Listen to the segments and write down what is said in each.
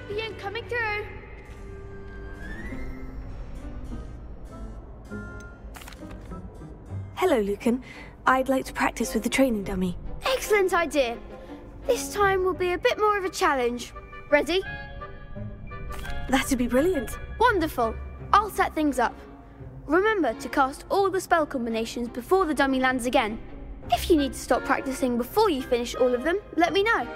Champion coming through. Hello, Lucan. I'd like to practice with the training dummy. Excellent idea. This time will be a bit more of a challenge. Ready? That'd be brilliant. Wonderful. I'll set things up. Remember to cast all the spell combinations before the dummy lands again. If you need to stop practicing before you finish all of them, let me know.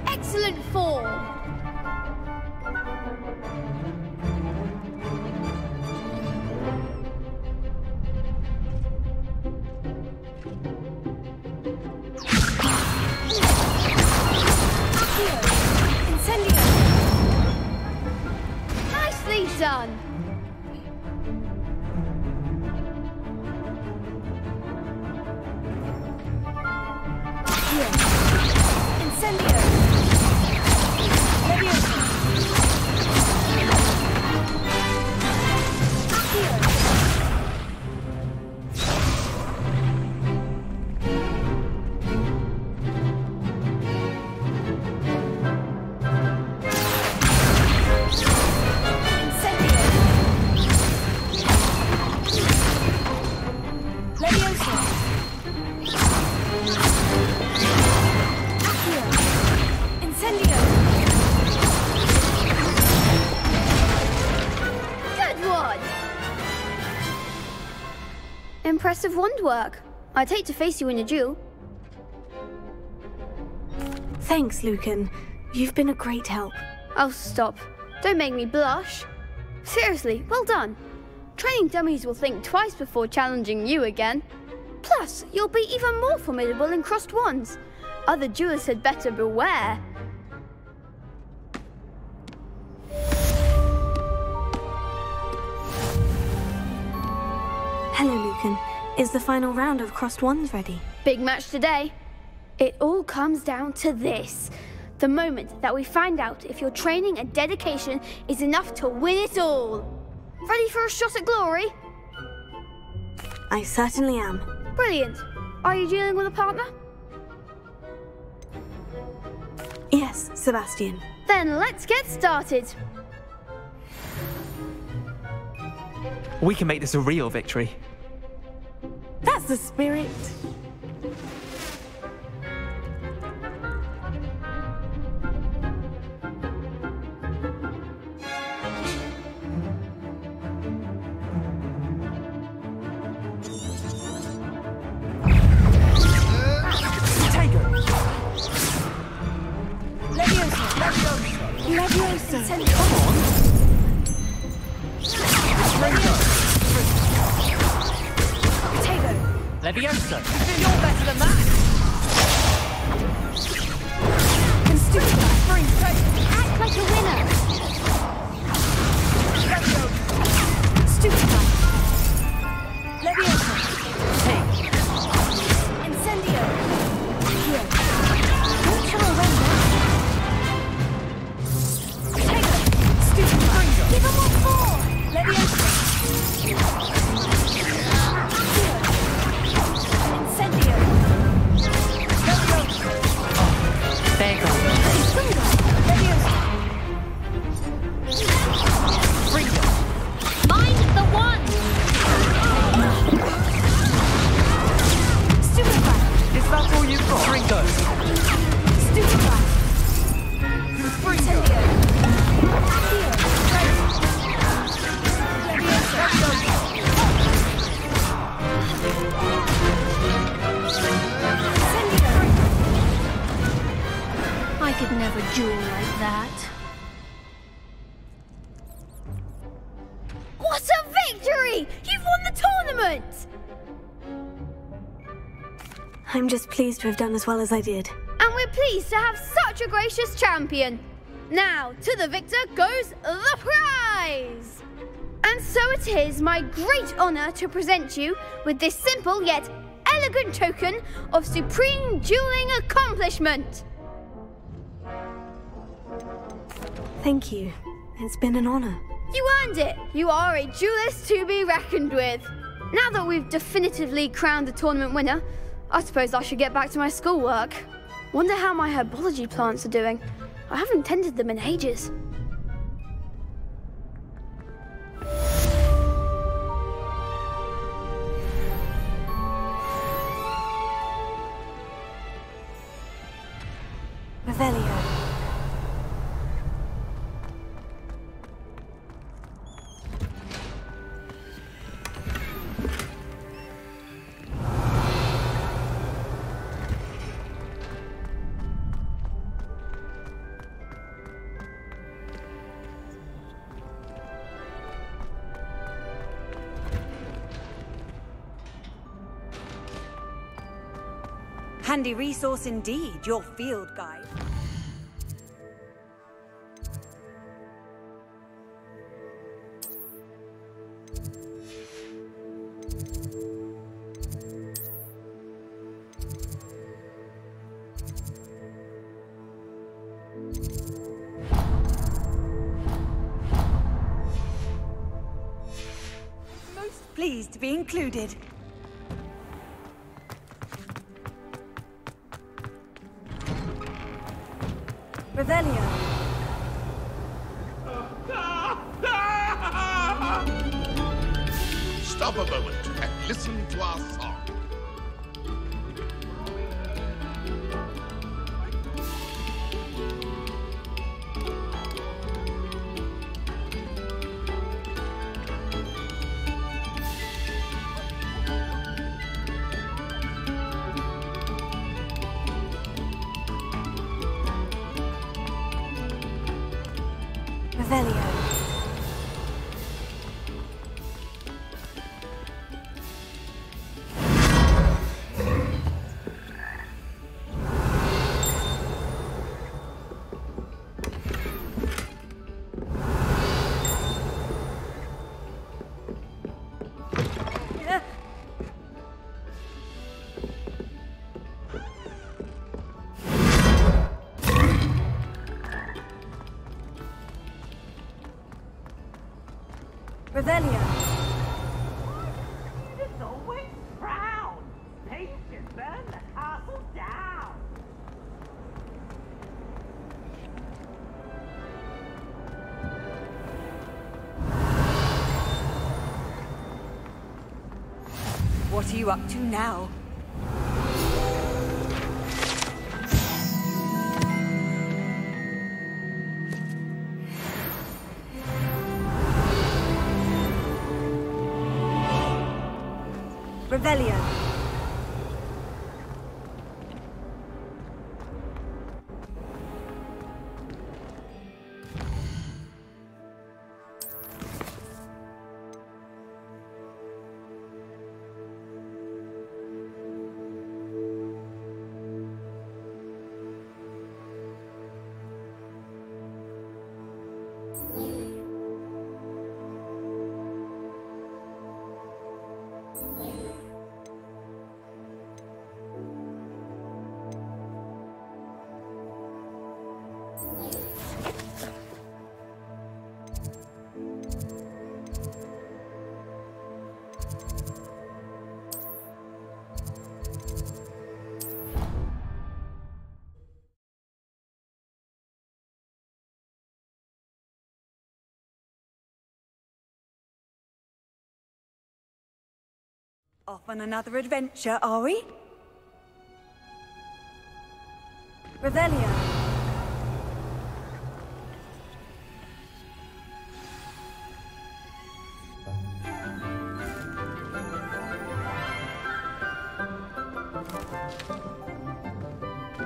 Excellent form. Nicely done. Impressive wand work. I'd hate to face you in a duel. Thanks, Lucan. You've been a great help. Oh, stop. Don't make me blush. Seriously, well done. Training dummies will think twice before challenging you again. Plus, you'll be even more formidable in crossed wands. Other duelists had better beware. Hello, Lucan. Is the final round of crossed wands ready? Big match today. It all comes down to this. The moment that we find out if your training and dedication is enough to win it all. Ready for a shot at glory? I certainly am. Brilliant. Are you dealing with a partner? Yes, Sebastian. Then let's get started. We can make this a real victory. That's the spirit. Leviosa! You're better than that! Act like a winner! Stupefy! Leviosa! Hey! Incendio! Here. Don't come around now. Take it! Stupefy! Give him what for! Leviosa! There you go. Freedom. Mind the one! Stupefy! Is that all you've got? Ringo. Stupefy! Freedom. I could never duel like that. What a victory! You've won the tournament! I'm just pleased to have done as well as I did. And we're pleased to have such a gracious champion. Now, to the victor goes the prize! And so it is my great honor to present you with this simple yet elegant token of supreme dueling accomplishment. Thank you. It's been an honor. You earned it. You are a duelist to be reckoned with. Now that we've definitively crowned the tournament winner, I suppose I should get back to my schoolwork. Wonder how my herbology plants are doing. I haven't tended them in ages. Revelio. Handy resource indeed, your field guide. Most pleased to be included. Revelio. Stop a moment and listen to our song. Revelio. Revelio. It's always proud. They can burn the castle down. What are you up to now? Revelio. Off on another adventure, are we? Revelio.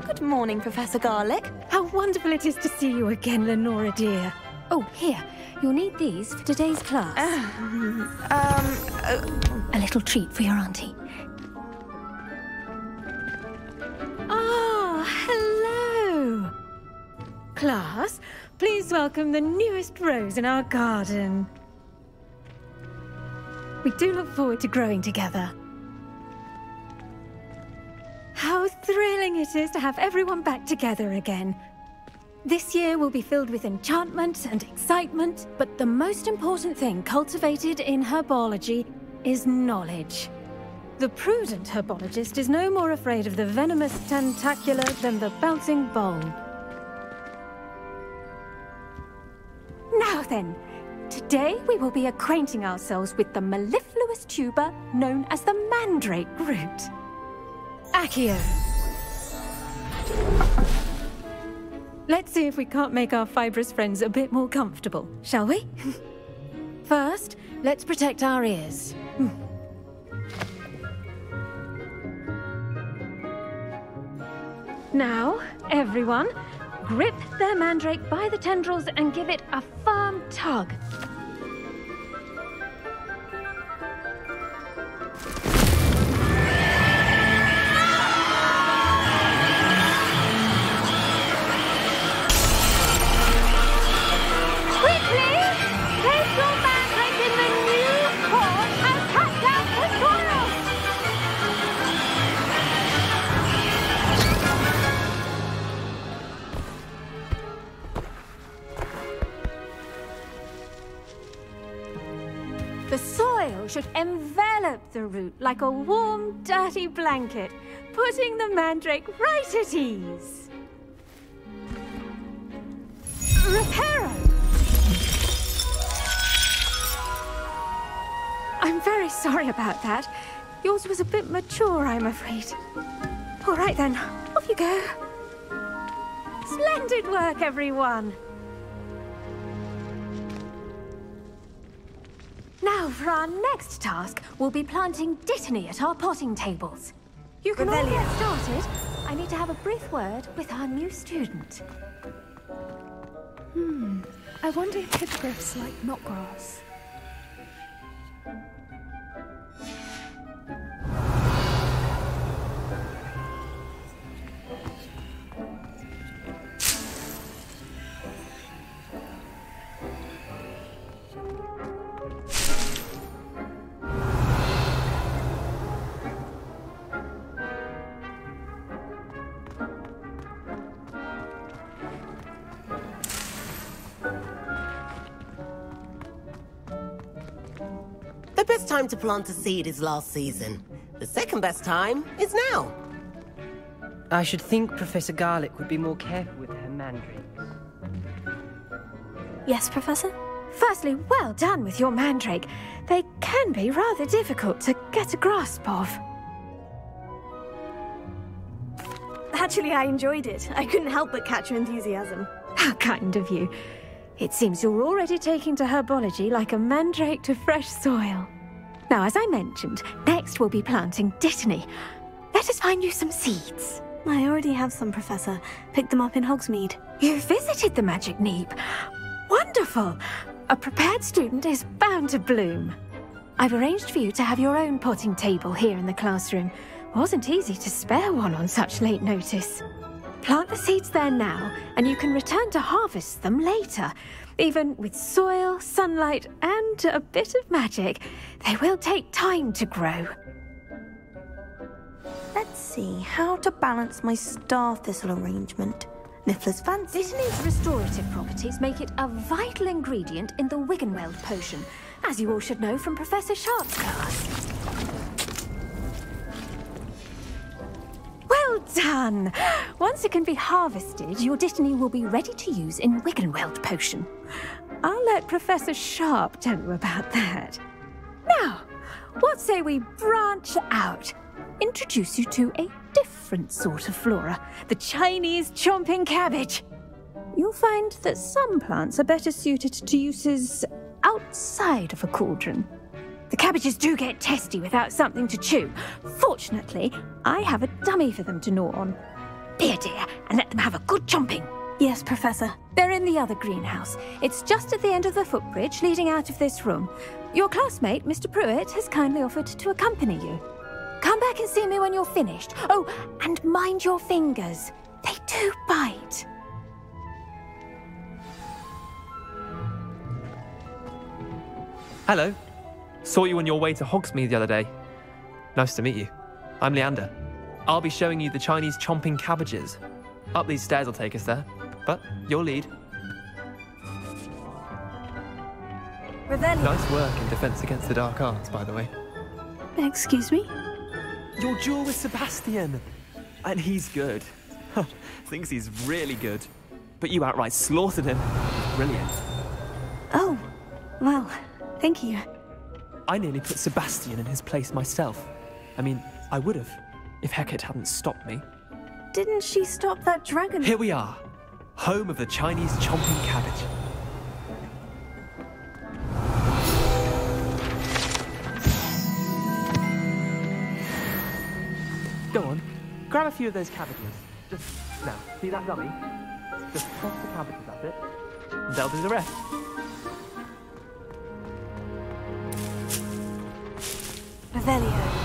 Good morning, Professor Garlick. How wonderful it is to see you again, Lenora dear. Oh, here. You'll need these for today's class. A little treat for your auntie. Ah, hello. Class, please welcome the newest rose in our garden. We do look forward to growing together. thrilling it is to have everyone back together again. This year will be filled with enchantment and excitement, but the most important thing cultivated in herbology is knowledge. The prudent herbologist is no more afraid of the venomous tentacula than the bouncing bulb. Now then, today we will be acquainting ourselves with the mellifluous tuber known as the mandrake root. Accio. Let's see if we can't make our fibrous friends a bit more comfortable, shall we? First, let's protect our ears. Now, everyone, grip their mandrake by the tendrils and give it a firm tug. The soil should envelop the root like a warm, dirty blanket, putting the mandrake right at ease. Reparo! I'm very sorry about that. Yours was a bit mature, I'm afraid. All right then, off you go. Splendid work, everyone! Now, for our next task, we'll be planting dittany at our potting tables. You can all get started. I need to have a brief word with our new student. I wonder if hippogriffs like knotgrass. The best time to plant a seed is last season. The second best time is now. I should think Professor Garlick would be more careful with her mandrakes. Yes, Professor? Firstly, well done with your mandrake. They can be rather difficult to get a grasp of. Actually, I enjoyed it. I couldn't help but catch your enthusiasm. How kind of you. It seems you're already taking to herbology like a mandrake to fresh soil. Now, as I mentioned, next we'll be planting dittany. Let us find you some seeds. I already have some, Professor. Picked them up in Hogsmeade. You visited the Magic Neep. Wonderful! A prepared student is bound to bloom. I've arranged for you to have your own potting table here in the classroom. Wasn't easy to spare one on such late notice. Plant the seeds there now, and you can return to harvest them later. Even with soil, sunlight, and a bit of magic, they will take time to grow. Let's see how to balance my star thistle arrangement. Niffler's fancy. Dittany's restorative properties make it a vital ingredient in the Wiggenweld potion, as you all should know from Professor Sharp's class. Well done! Once it can be harvested, your dittany will be ready to use in Wiggenweld potion. I'll let Professor Sharp tell you about that. Now, what say we branch out? Introduce you to a different sort of flora, the Chinese chomping cabbage. You'll find that some plants are better suited to uses outside of a cauldron. The cabbages do get testy without something to chew. Fortunately, I have a dummy for them to gnaw on. Be a dear and let them have a good chomping. Yes, Professor. They're in the other greenhouse. It's just at the end of the footbridge leading out of this room. Your classmate, Mr. Pruitt, has kindly offered to accompany you. Come back and see me when you're finished. Oh, and mind your fingers. They do bite. Hello. Saw you on your way to Hogsmeade the other day. Nice to meet you. I'm Leander. I'll be showing you the Chinese chomping cabbages. Up these stairs will take us there, but you'll lead. Revelio. Nice work in defense against the dark arts, by the way. Excuse me? Your duel with Sebastian! And he's good. Thinks he's really good. But you outright slaughtered him. Brilliant. Oh, well, thank you. I nearly put Sebastian in his place myself. I mean, I would have, if Hecate hadn't stopped me. Didn't she stop that dragon? Here we are, home of the Chinese chomping cabbage. Go on, grab a few of those cabbages. Just, now, see that dummy? Just toss the cabbages at it, and they'll do the rest. Revelio.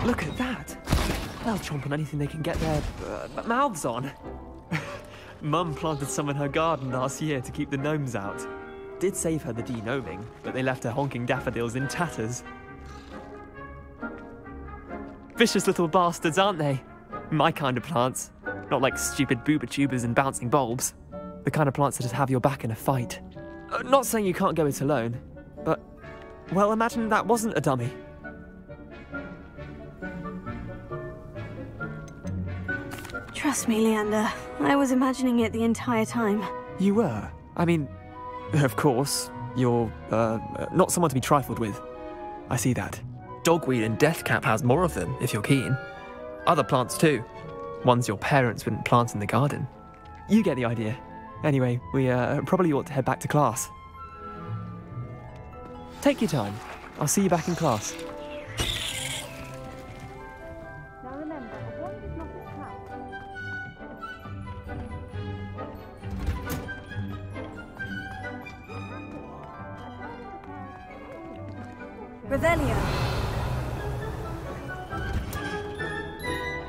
Look at that! They'll chomp on anything they can get their mouths on. Mum planted some in her garden last year to keep the gnomes out. Did save her the de-gnoming, but they left her honking daffodils in tatters. Vicious little bastards, aren't they? My kind of plants. Not like stupid booba tubers and bouncing bulbs. The kind of plants that just have your back in a fight. Not saying you can't go it alone, but, well, imagine that wasn't a dummy. Trust me, Leander. I was imagining it the entire time. You were? I mean, of course, you're, not someone to be trifled with. I see that. Dogweed and deathcap has more of them, if you're keen. Other plants too. Ones your parents wouldn't plant in the garden. You get the idea. Anyway, we, probably ought to head back to class. Take your time. I'll see you back in class. Now remember, a wand is not a trap. Revelio.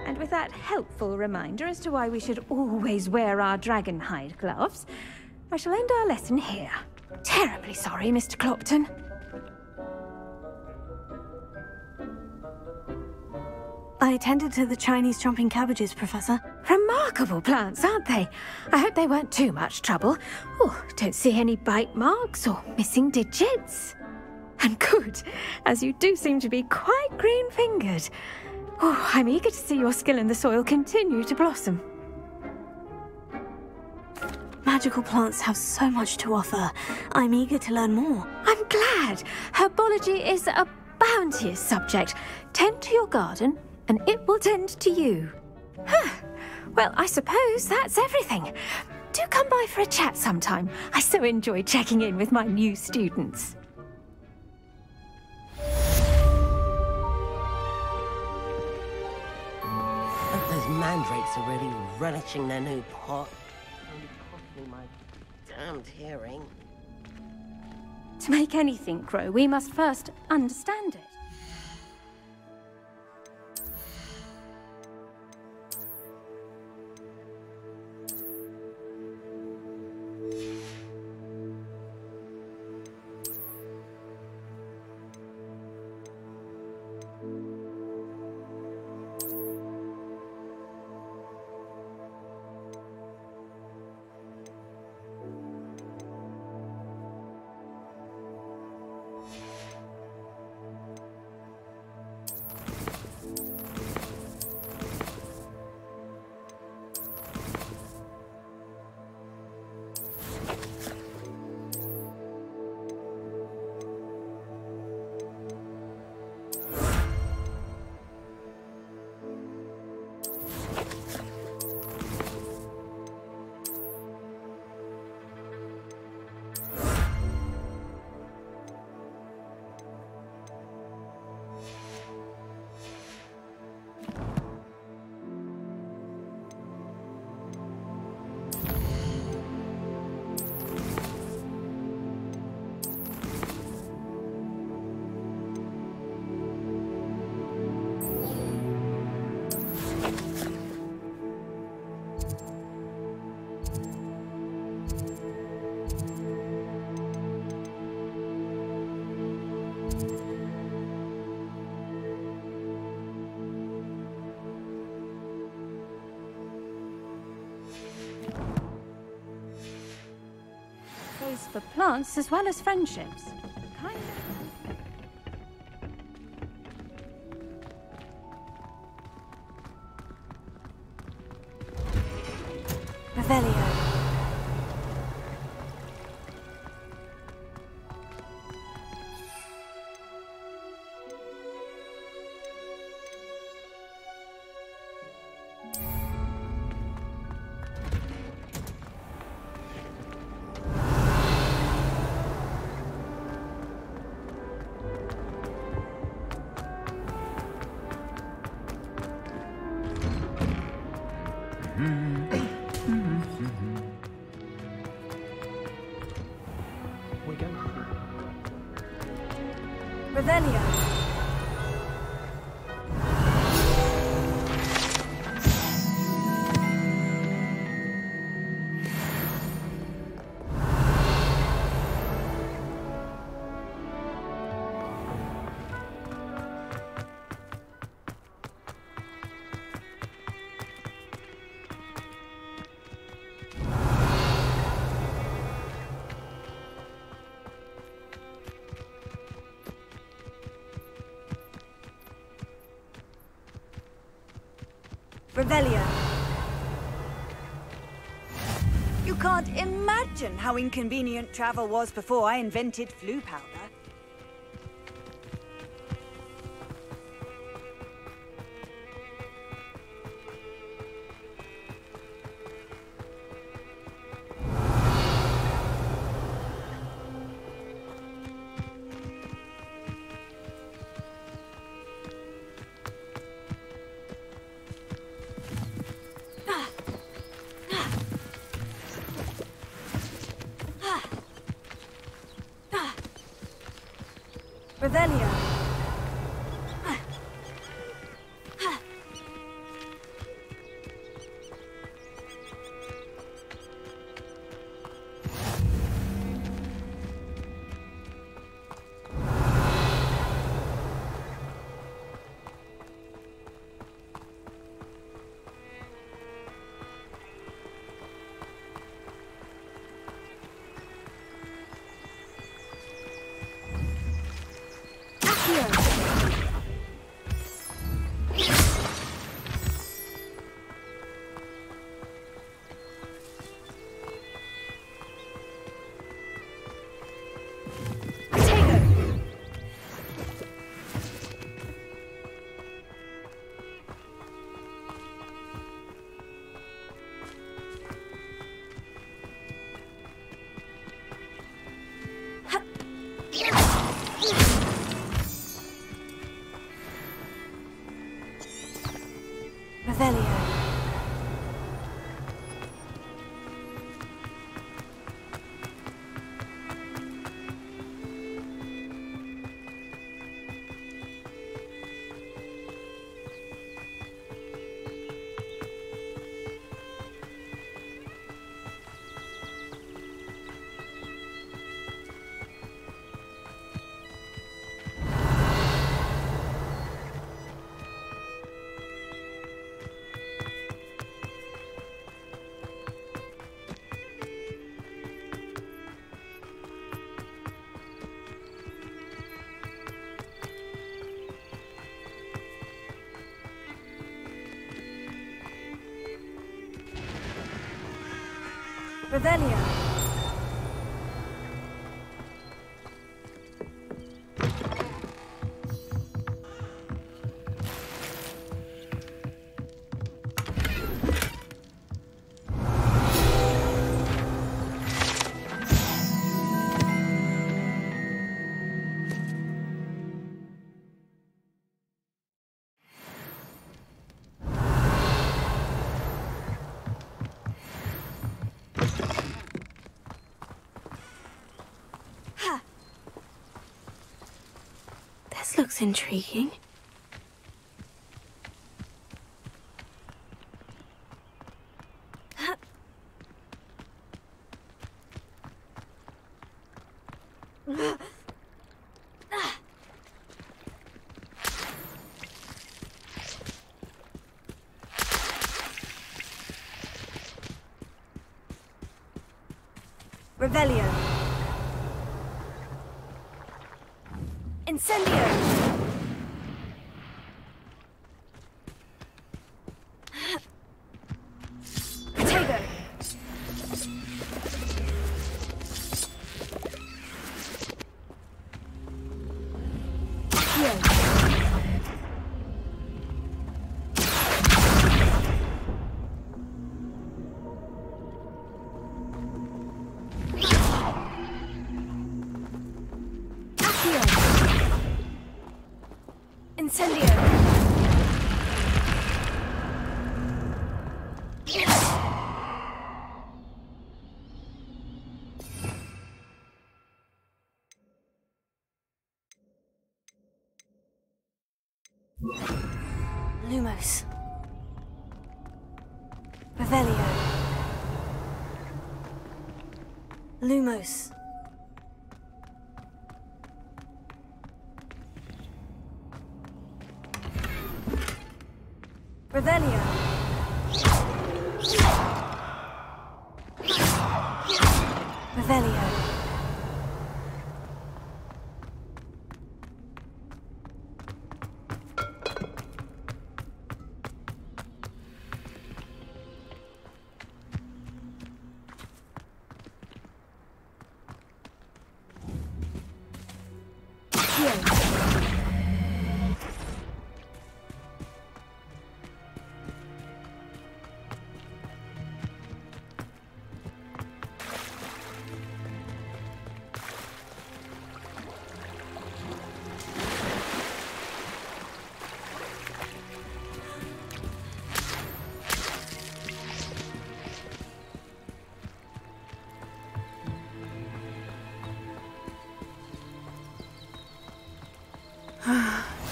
And with that helpful reminder as to why we should always wear our dragon hide gloves, I shall end our lesson here. Terribly sorry, Mr. Clopton. I attended to the Chinese chomping cabbages, Professor. Remarkable plants, aren't they? I hope they weren't too much trouble. Oh, don't see any bite marks or missing digits. And good, as you do seem to be quite green-fingered. Oh, I'm eager to see your skill in the soil continue to blossom. Magical plants have so much to offer. I'm eager to learn more. I'm glad. Herbology is a bounteous subject. Tend to your garden, and it will tend to you. Huh. Well, I suppose that's everything. Do come by for a chat sometime. I so enjoy checking in with my new students. Those mandrakes are really relishing their new pot. Only cost me my damned hearing. To make anything grow, we must first understand it. for plants as well as friendships. Kind of. Revelio. Revelio. Revelio. You can't imagine how inconvenient travel was before I invented flu powder. Revelio. Revelio. Revelio. This looks intriguing. Revelio. Incendio! Potato! Incendio! Lumos. Revelio. Lumos. Revelio. Revelio.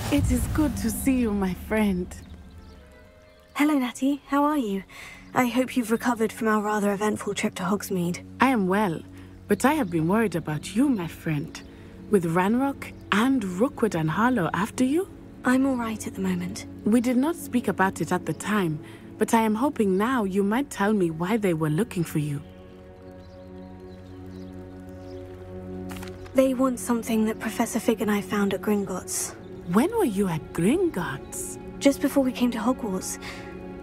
It is good to see you, my friend. Hello, Natty. How are you? I hope you've recovered from our rather eventful trip to Hogsmeade. I am well, but I have been worried about you, my friend. With Ranrock and Rookwood and Harlow after you? I'm all right at the moment. We did not speak about it at the time, but I am hoping now you might tell me why they were looking for you. They want something that Professor Fig and I found at Gringotts. When were you at Gringotts? Just before we came to Hogwarts.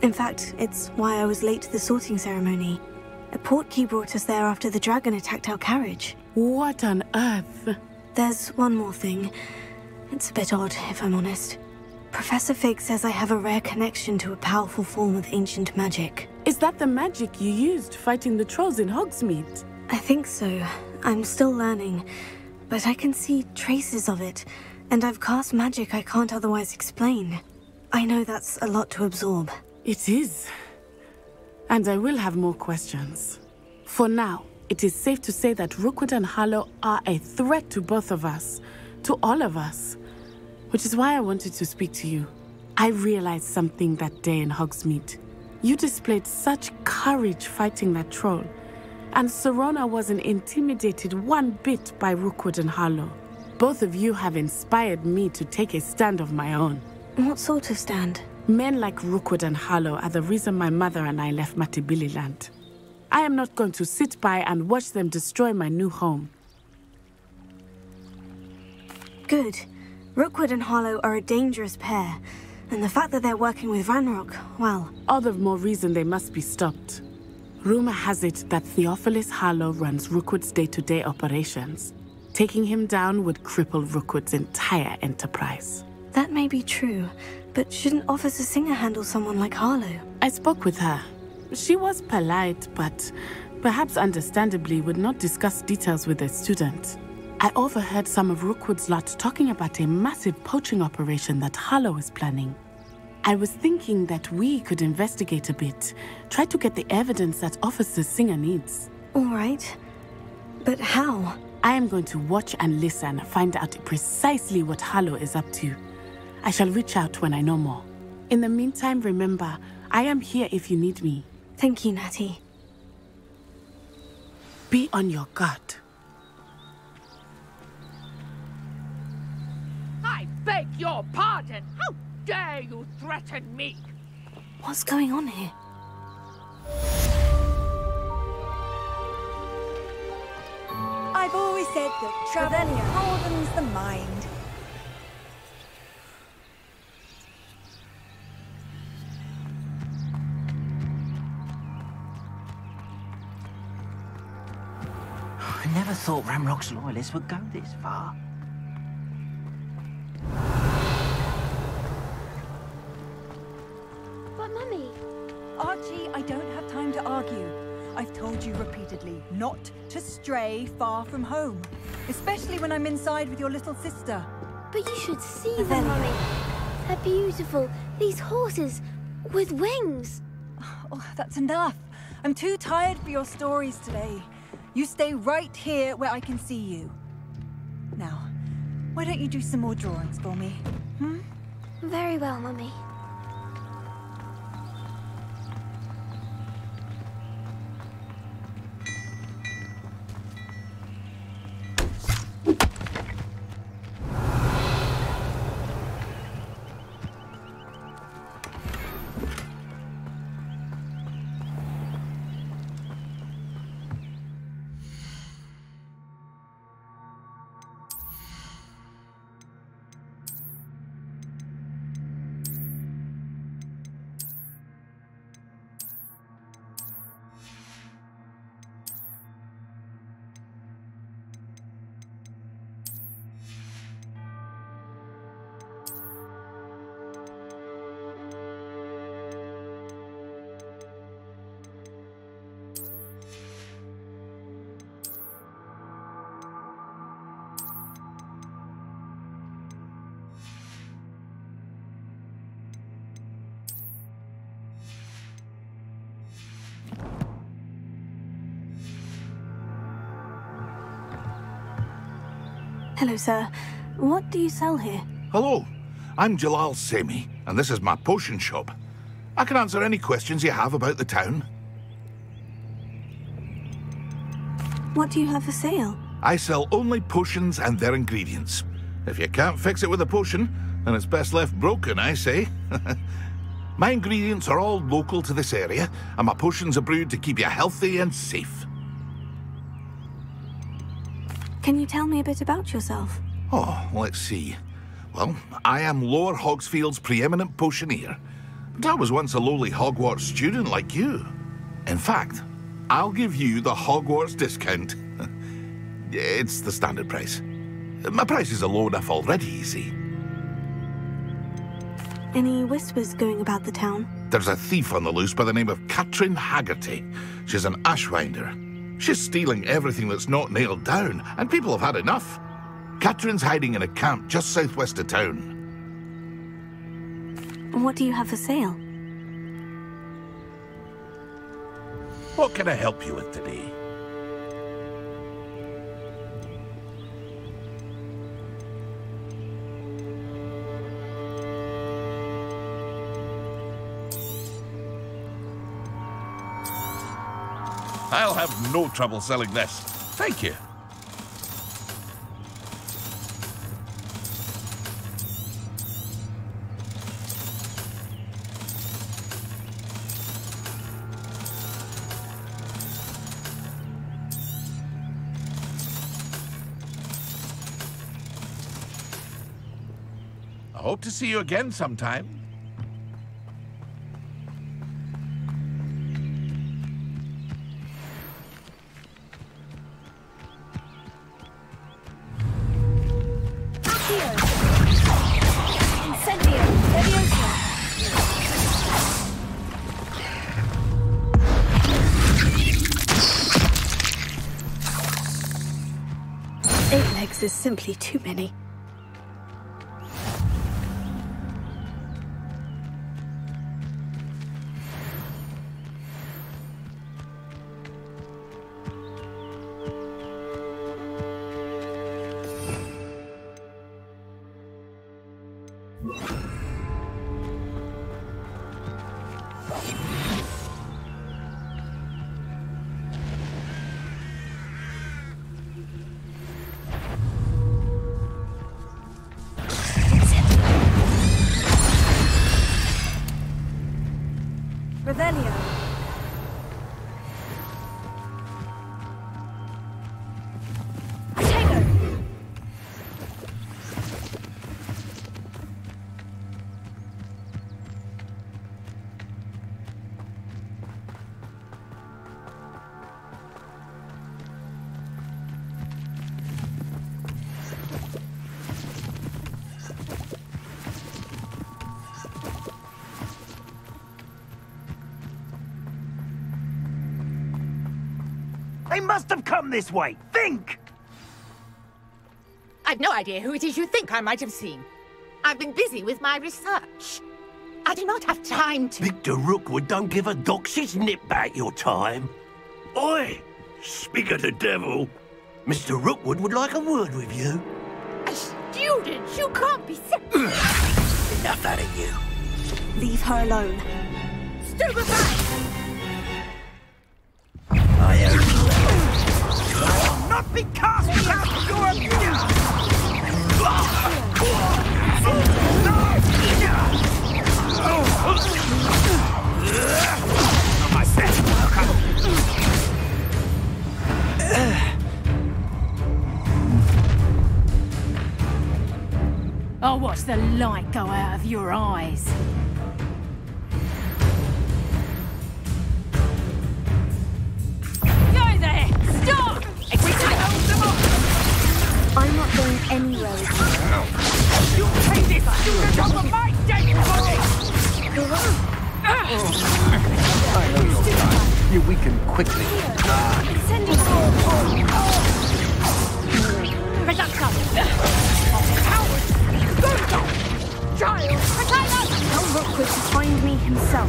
In fact, it's why I was late to the sorting ceremony. A portkey brought us there after the dragon attacked our carriage. What on earth? There's one more thing. It's a bit odd, if I'm honest. Professor Fig says I have a rare connection to a powerful form of ancient magic. Is that the magic you used fighting the trolls in Hogsmeade? I think so. I'm still learning, but I can see traces of it, and I've cast magic I can't otherwise explain. I know that's a lot to absorb. It is. And I will have more questions. For now, it is safe to say that Rookwood and Harlow are a threat to both of us, to all of us. Which is why I wanted to speak to you. I realized something that day in Hogsmeade. You displayed such courage fighting that troll, and Serona wasn't intimidated one bit by Rookwood and Harlow. Both of you have inspired me to take a stand of my own. What sort of stand? Men like Rookwood and Harlow are the reason my mother and I left Matibililand. I am not going to sit by and watch them destroy my new home. Good. Rookwood and Harlow are a dangerous pair, and the fact that they're working with Ranrock, well... All the more reason they must be stopped. Rumor has it that Theophilus Harlow runs Rookwood's day-to-day operations. Taking him down would cripple Rookwood's entire enterprise. That may be true, but shouldn't Officer Singer handle someone like Harlow? I spoke with her. She was polite, but perhaps understandably would not discuss details with a student. I overheard some of Rookwood's lot talking about a massive poaching operation that Harlow is planning. I was thinking that we could investigate a bit, try to get the evidence that Officer Singer needs. All right. But how? I am going to watch and listen, find out precisely what Harlow is up to. I shall reach out when I know more. In the meantime, remember, I am here if you need me. Thank you, Natty. Be on your guard. I beg your pardon! How dare you threaten me? What's going on here? I've always said that travel broadens the mind. never thought Ramrock's loyalists would go this far. But, Mummy... Archie, I don't have time to argue. I've told you repeatedly not to stray far from home. Especially when I'm inside with your little sister. But you should see them, Mummy. They're beautiful. These horses with wings. Oh, that's enough. I'm too tired for your stories today. You stay right here where I can see you. Now, why don't you do some more drawings for me? Hmm? Very well, Mummy. Hello, sir. What do you sell here? Hello, I'm Jalal Semi, and this is my potion shop. I can answer any questions you have about the town. What do you have for sale? I sell only potions and their ingredients. If you can't fix it with a potion, then it's best left broken, I say. My ingredients are all local to this area, and my potions are brewed to keep you healthy and safe. Can you tell me a bit about yourself? Oh, let's see. Well, I am Lower Hogsfield's preeminent potioneer. But I was once a lowly Hogwarts student like you. In fact, I'll give you the Hogwarts discount. It's the standard price. My prices are low enough already, you see. Any whispers going about the town? There's a thief on the loose by the name of Katrin Haggerty. She's an ashwinder. She's stealing everything that's not nailed down, and people have had enough. Katrin's hiding in a camp just southwest of town. What do you have for sale? What can I help you with today? I'll have no trouble selling this. Thank you. I hope to see you again sometime. Is simply too many. They must have come this way. Think! I've no idea who it is you think I might have seen. I've been busy with my research. I do not have time to... Victor Rookwood don't give a doxy's nip back your time. Oi! Speak of the devil. Mr. Rookwood would like a word with you. A student? You can't be... Enough out of you. Leave her alone. Stupefy! I will not be cast out of your abuse! I'll watch the light go out of your eyes. Go there! Stop! I'm not going anywhere with you. You take this student off of my dead body! I know your type. You weaken quickly. Child! Tell Rookwood to find me himself.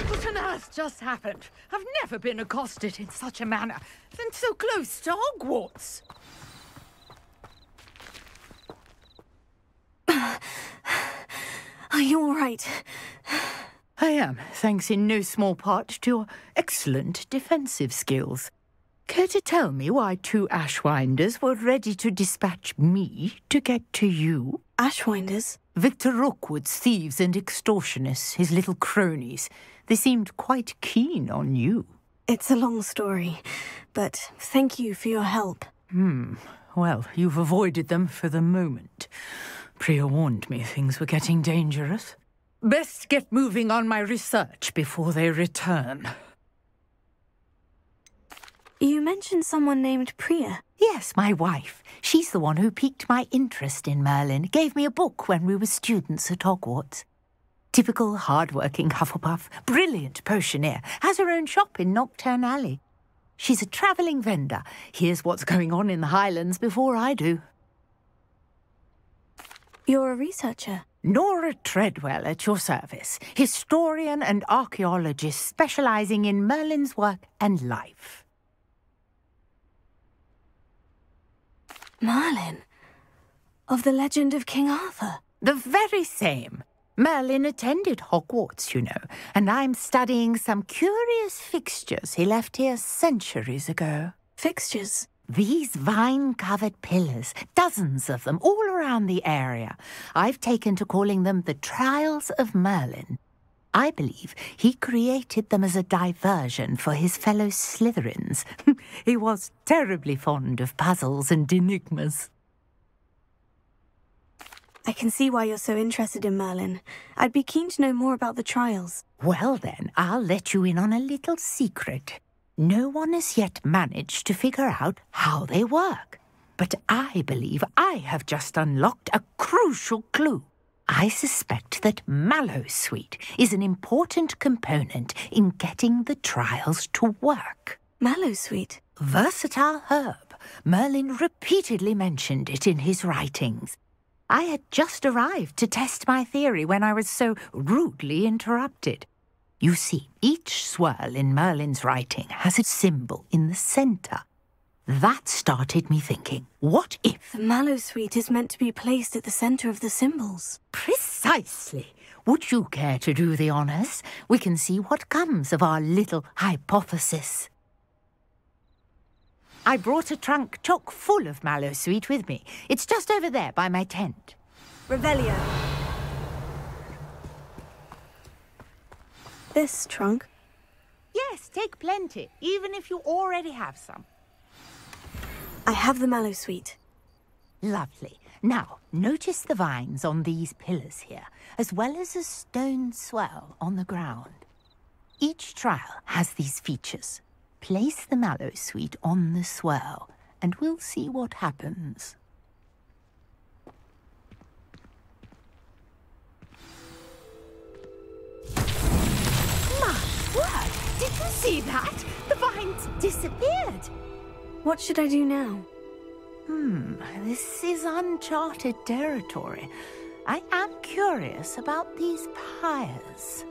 What on earth just happened? I've never been accosted in such a manner, and so close to Hogwarts. Are you all right? I am, thanks in no small part to your excellent defensive skills. Care to tell me why two Ashwinders were ready to dispatch me to get to you? Ashwinders? Victor Rookwood's thieves and extortionists, his little cronies. They seemed quite keen on you. It's a long story, but thank you for your help. Well, you've avoided them for the moment. Priya warned me things were getting dangerous. Best get moving on my research before they return. You mentioned someone named Priya. Yes, my wife. She's the one who piqued my interest in Merlin. Gave me a book when we were students at Hogwarts. Typical hard-working Hufflepuff, brilliant potioneer, has her own shop in Knockturn Alley. She's a travelling vendor. Hears what's going on in the Highlands before I do. You're a researcher? Nora Treadwell at your service, historian and archaeologist specialising in Merlin's work and life. Merlin? Of the legend of King Arthur? The very same. Merlin attended Hogwarts, you know, and I'm studying some curious fixtures he left here centuries ago. Fixtures? These vine-covered pillars, dozens of them, all around the area. I've taken to calling them the Trials of Merlin. I believe he created them as a diversion for his fellow Slytherins. He was terribly fond of puzzles and enigmas. I can see why you're so interested in Merlin. I'd be keen to know more about the trials. Well then, I'll let you in on a little secret. No one has yet managed to figure out how they work. But I believe I have just unlocked a crucial clue. I suspect that Mallowsweet is an important component in getting the trials to work. Mallowsweet? Versatile herb. Merlin repeatedly mentioned it in his writings. I had just arrived to test my theory when I was so rudely interrupted. You see, each swirl in Merlin's writing has a symbol in the centre. That started me thinking, what if... The Mallowsweet is meant to be placed at the centre of the symbols. Precisely. Would you care to do the honours? We can see what comes of our little hypothesis. I brought a trunk chock full of Mallowsweet with me. It's just over there by my tent. Revelio. This trunk? Yes, take plenty, even if you already have some. I have the Mallowsweet. Lovely. Now, notice the vines on these pillars here, as well as a stone swell on the ground. Each trial has these features. Place the Mallowsweet on the swirl, and we'll see what happens. My word! Did you see that? The vines disappeared. What should I do now? This is uncharted territory. I am curious about these pyres.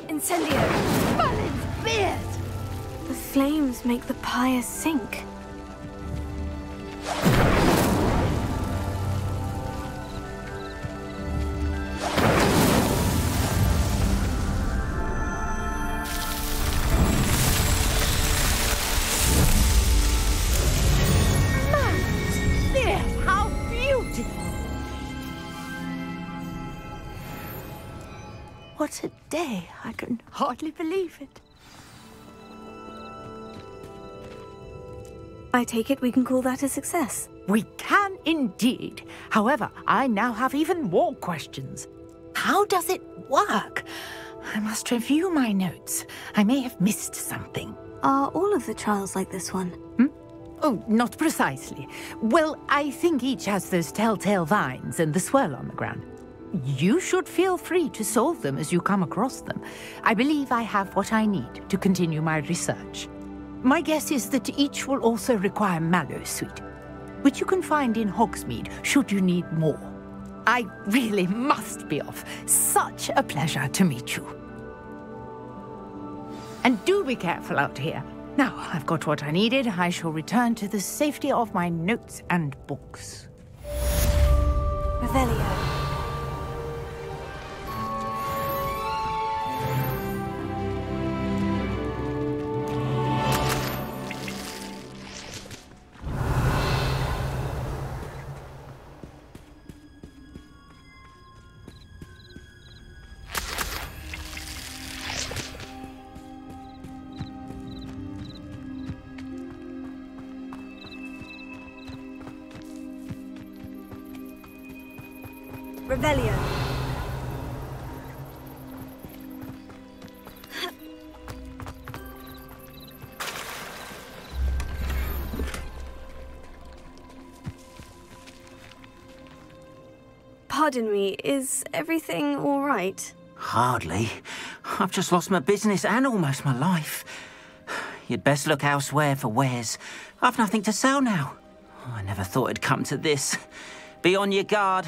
Incendio! Balin's beard! The flames make the pyre sink. What a day. I can hardly believe it. I take it we can call that a success. We can indeed. However, I now have even more questions. How does it work? I must review my notes. I may have missed something. Are all of the trials like this one? Oh, not precisely. Well, I think each has those telltale vines and the swirl on the ground. You should feel free to solve them as you come across them. I believe I have what I need to continue my research. My guess is that each will also require mallow sweet, which you can find in Hogsmeade should you need more. I really must be off. Such a pleasure to meet you. And do be careful out here. Now I've got what I needed, I shall return to the safety of my notes and books. Revelio. Revelio. Pardon me, is everything all right? Hardly. I've just lost my business and almost my life. You'd best look elsewhere for wares. I've nothing to sell now. I never thought it'd come to this. Be on your guard.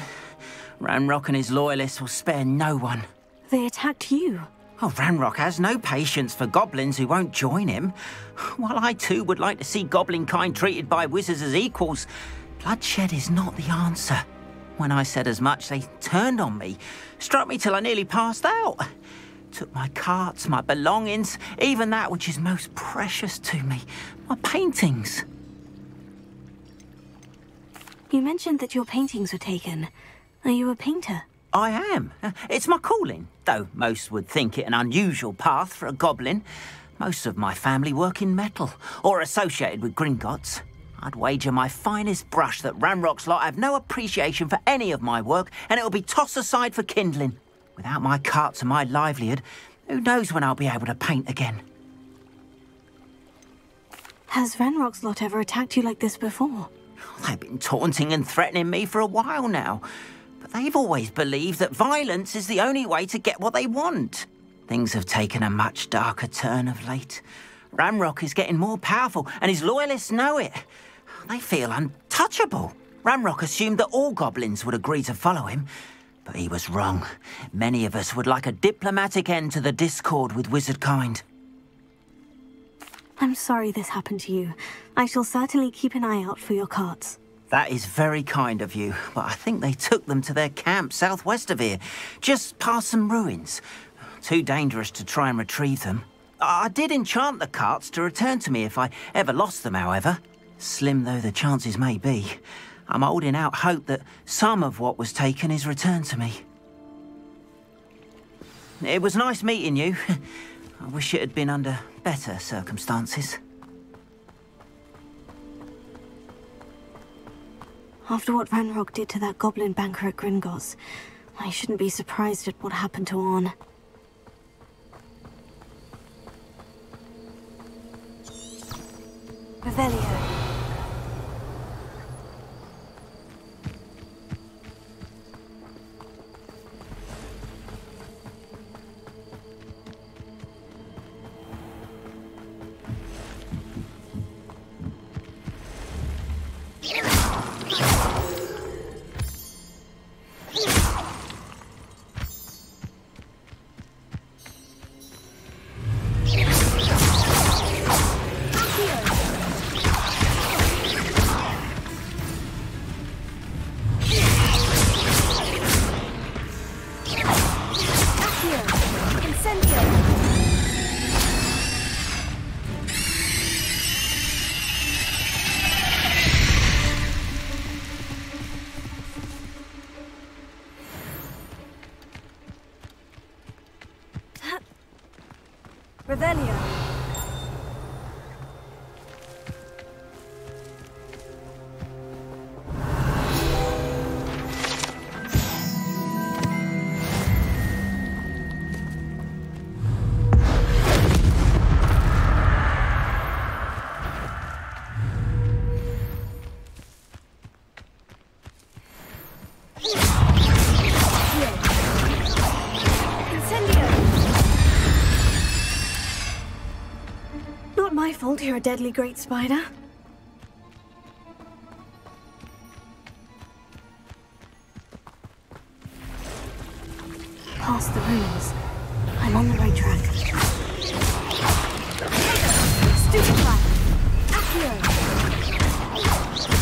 Ranrock and his loyalists will spare no one. They attacked you. Oh, Ranrock has no patience for goblins who won't join him. While I too would like to see goblin kind treated by wizards as equals, bloodshed is not the answer. When I said as much, they turned on me, struck me till I nearly passed out. Took my carts, my belongings, even that which is most precious to me, my paintings. You mentioned that your paintings were taken. Are you a painter? I am. It's my calling, though most would think it an unusual path for a goblin. Most of my family work in metal, or associated with Gringotts. I'd wager my finest brush that Ranrock's lot have no appreciation for any of my work, and it'll be tossed aside for kindling. Without my carts and my livelihood, who knows when I'll be able to paint again? Has Ranrock's lot ever attacked you like this before? They've been taunting and threatening me for a while now. But they've always believed that violence is the only way to get what they want. Things have taken a much darker turn of late. Ranrock is getting more powerful, and his loyalists know it. They feel untouchable. Ranrock assumed that all goblins would agree to follow him, but he was wrong. Many of us would like a diplomatic end to the discord with wizard kind. I'm sorry this happened to you. I shall certainly keep an eye out for your carts. That is very kind of you, but I think they took them to their camp southwest of here, just past some ruins. Too dangerous to try and retrieve them. I did enchant the carts to return to me if I ever lost them, however. Slim though the chances may be, I'm holding out hope that some of what was taken is returned to me. It was nice meeting you. I wish it had been under better circumstances. After what Ranrock did to that goblin banker at Gringotts, I shouldn't be surprised at what happened to Orn. Revelio. Revelio. Not my fault you're a deadly great spider. Past the ruins. I'm on the right track. Stupefy! Accio!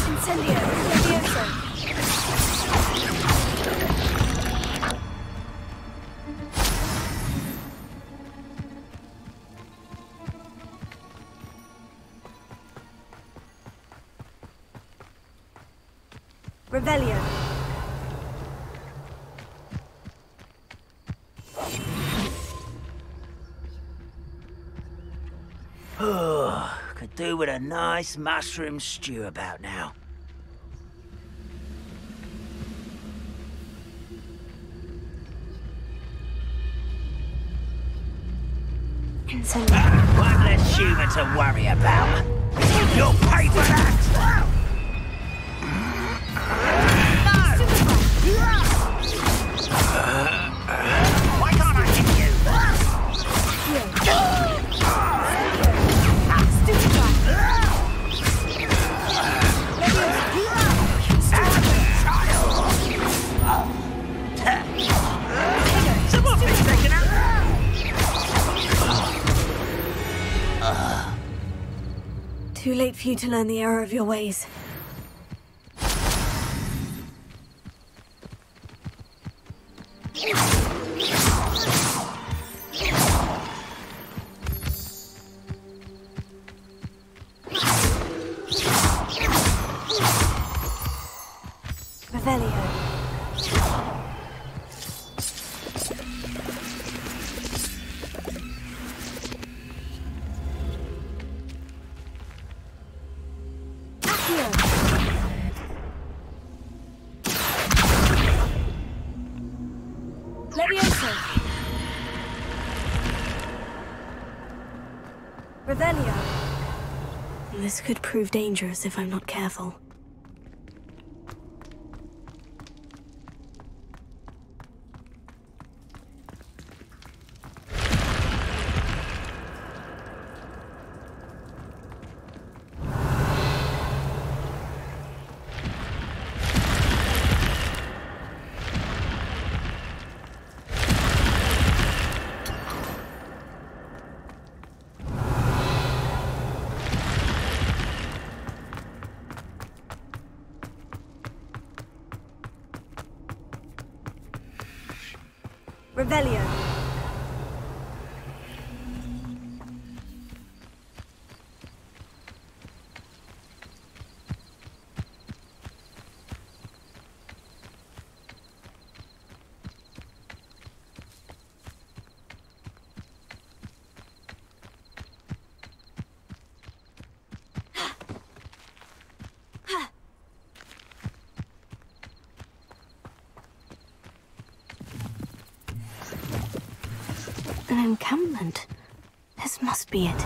Incendio! Levioso! Revelio. Oh, could do with a nice mushroom stew about now. One less human to worry about. You'll pay for that! Why can't I hit you? Someone be taken out! Too late for you to learn the error of your ways. Revelio. Levioso. Revelio. This could prove dangerous if I'm not careful. Revelio. An encampment. This must be it.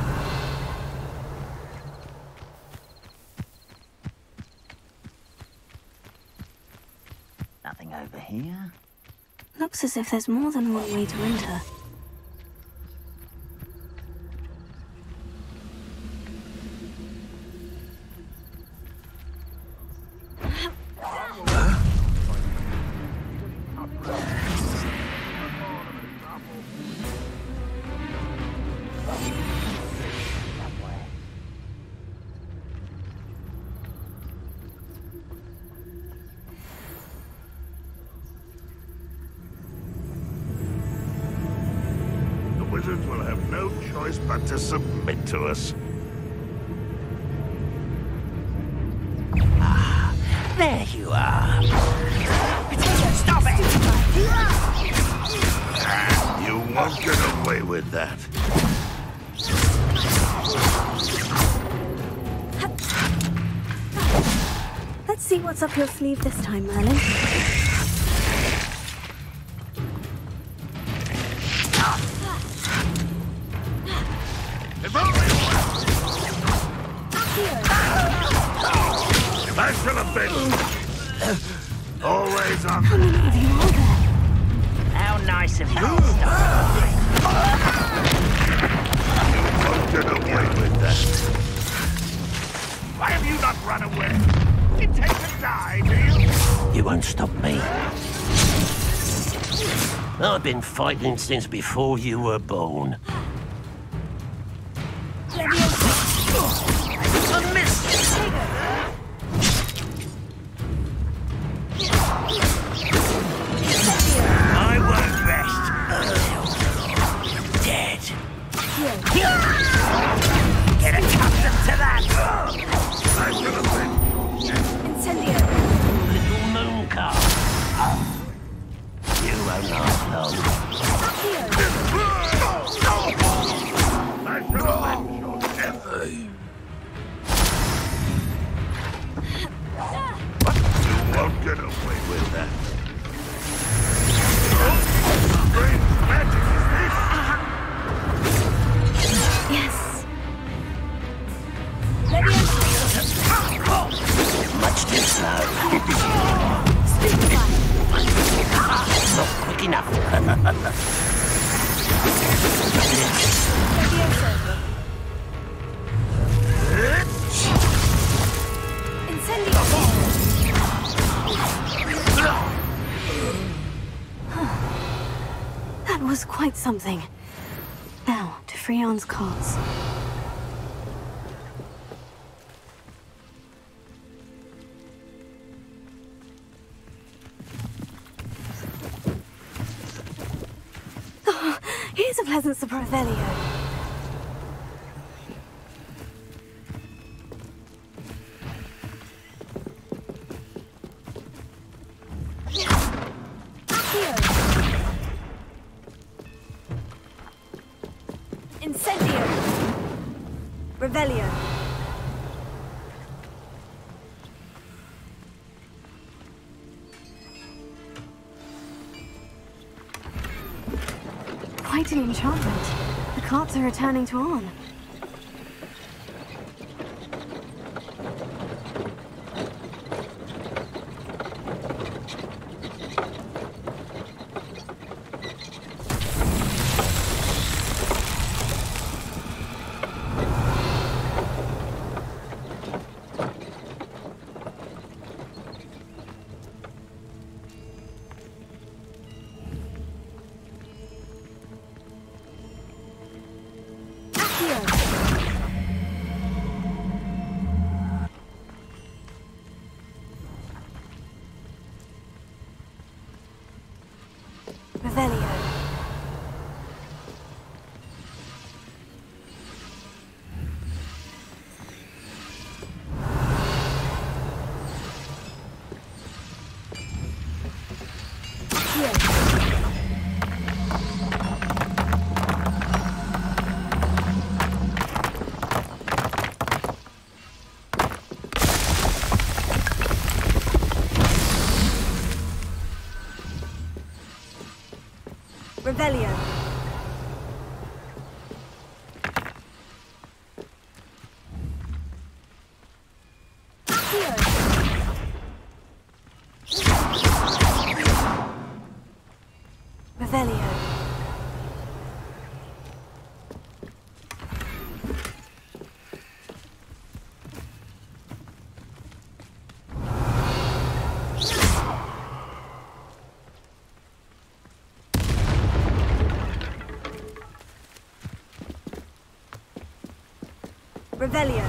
looks as if there's more than one way to enter. Wizards will have no choice but to submit to us. Ah, there you are. Stop it! You won't get away with that. Let's see what's up your sleeve this time, Merlin. Back to the bench. Always on. How nice of you. You won't get away with that. Why have you not run away? You take to die, do you? You won't stop me. I've been fighting since before you were born. I missed you. I won't rest. Dead. Get accustomed to that. Incendio. Little moon car. You won't last long. You won't get away with that. Strange magic is this? Yes. Much too slow. Not quick enough. That was quite something. Now, to Freon's cards. Oh, here's a pleasant surprise, Elio. Incendio! Revelio! Quite an enchantment. The cards are returning to on. Revelio. Revelio. Revelio.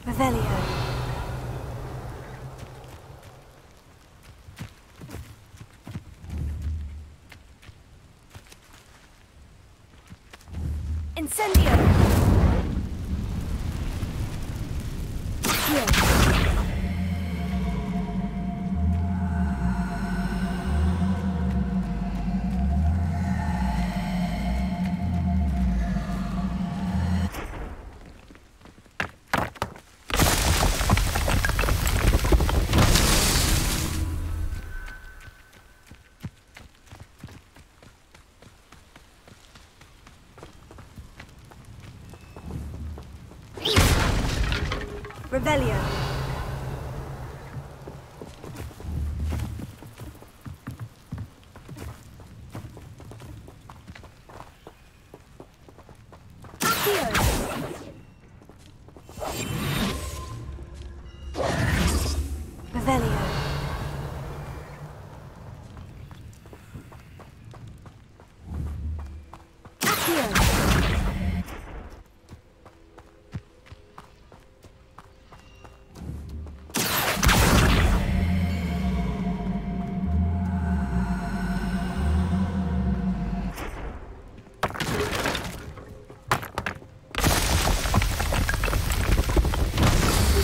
Revelio. Incendio. Accio. Revelio. Accio. Revelio. Accio.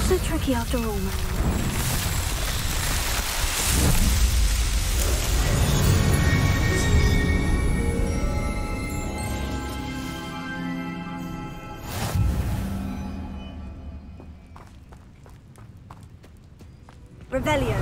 So tricky after all, man. Revelio.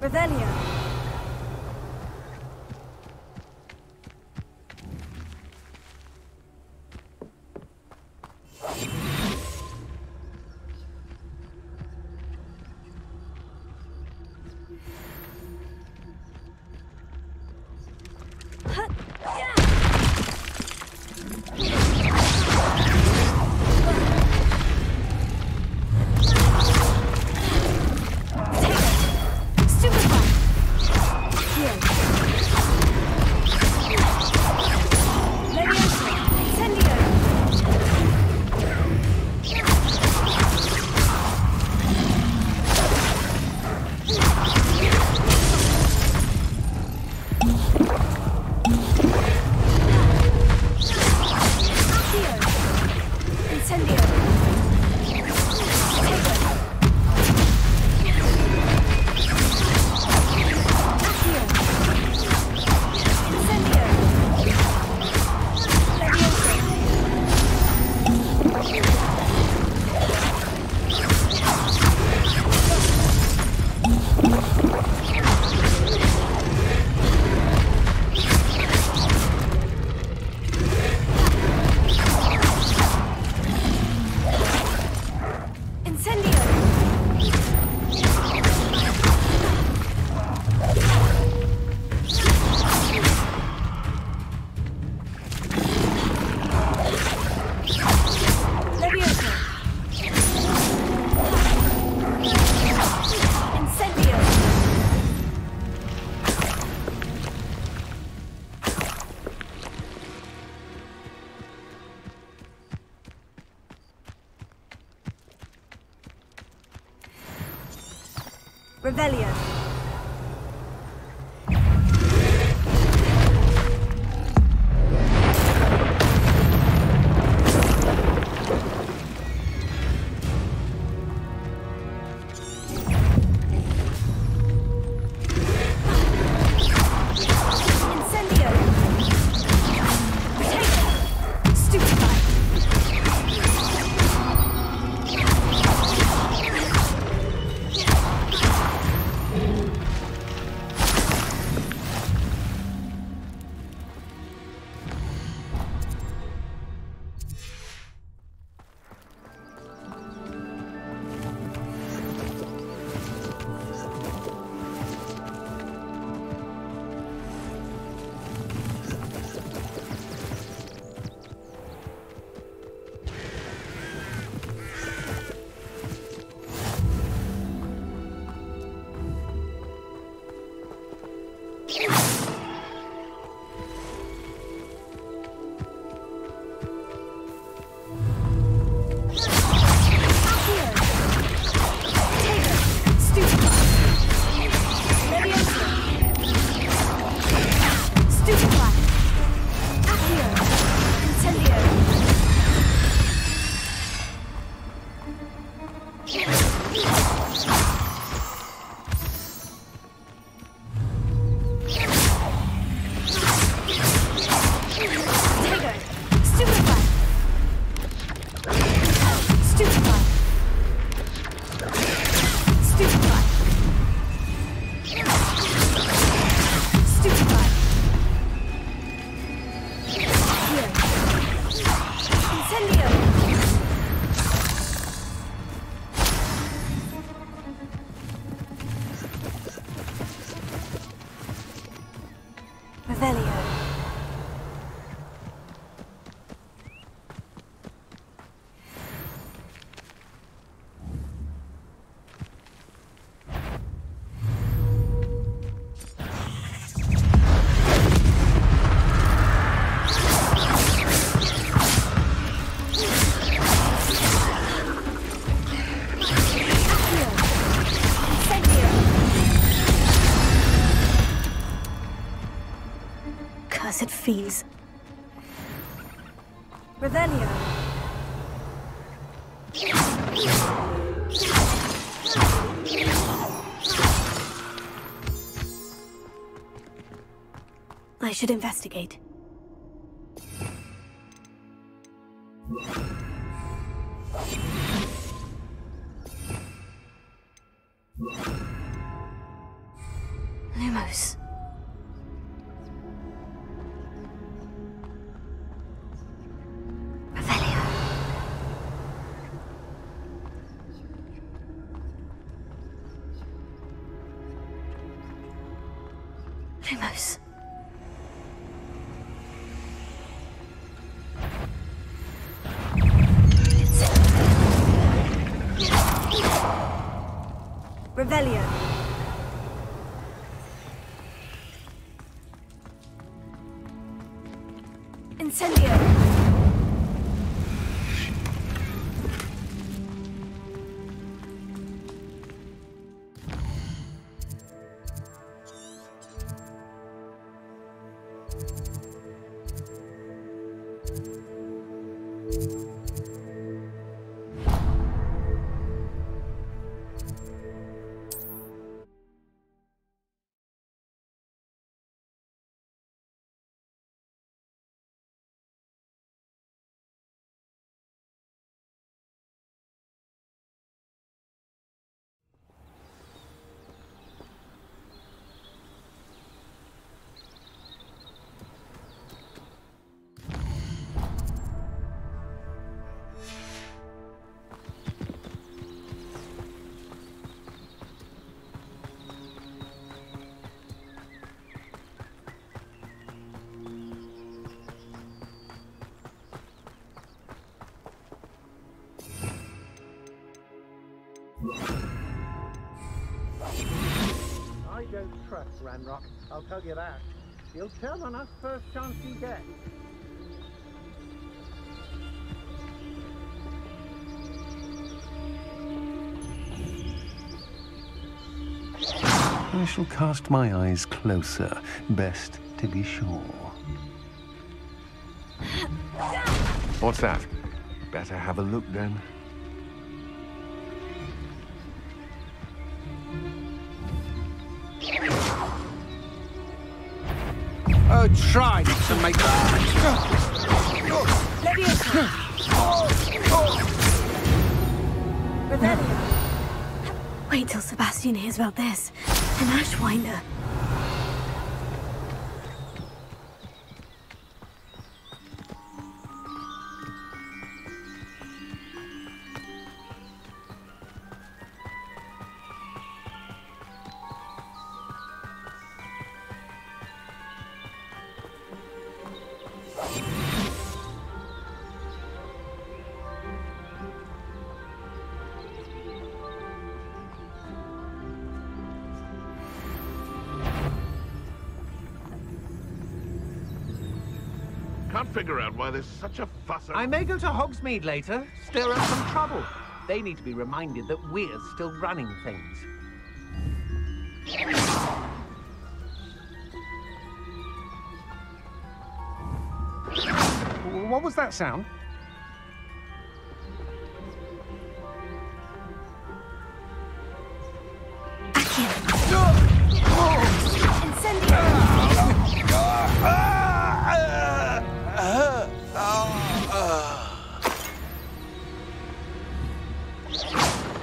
Revelio. Revelio. Cursed fiends. Revelio. I should investigate. Lumos. Revelio. Lumos. Revelio. Incendio. I don't trust Ranrock, I'll tell you that. He'll turn on us first chance he gets. I shall cast my eyes closer. Best to be sure. What's that? Better have a look then. Try not to make Wait till Sebastian hears about this. An Ashwinder. Can't figure out why there's such a fuss. I may go to Hogsmeade later, stir up some trouble. They need to be reminded that we're still running things. What was that sound?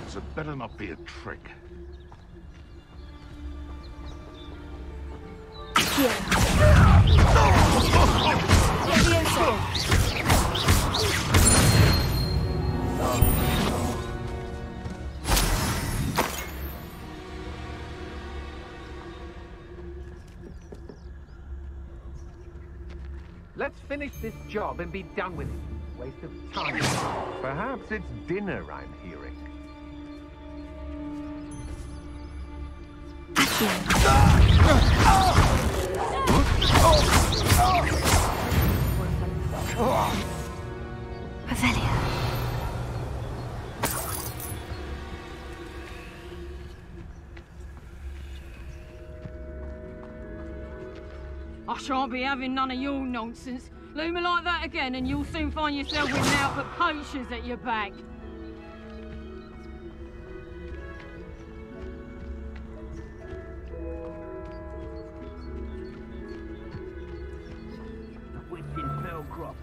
So it better not be a trick. Let's finish this job and be done with it. Waste of time. Perhaps it's dinner I'm hearing. Revelia. I shan't be having none of your nonsense. Leave me like that again and you'll soon find yourself with nothing but poachers at your back. The witch in Felcroft.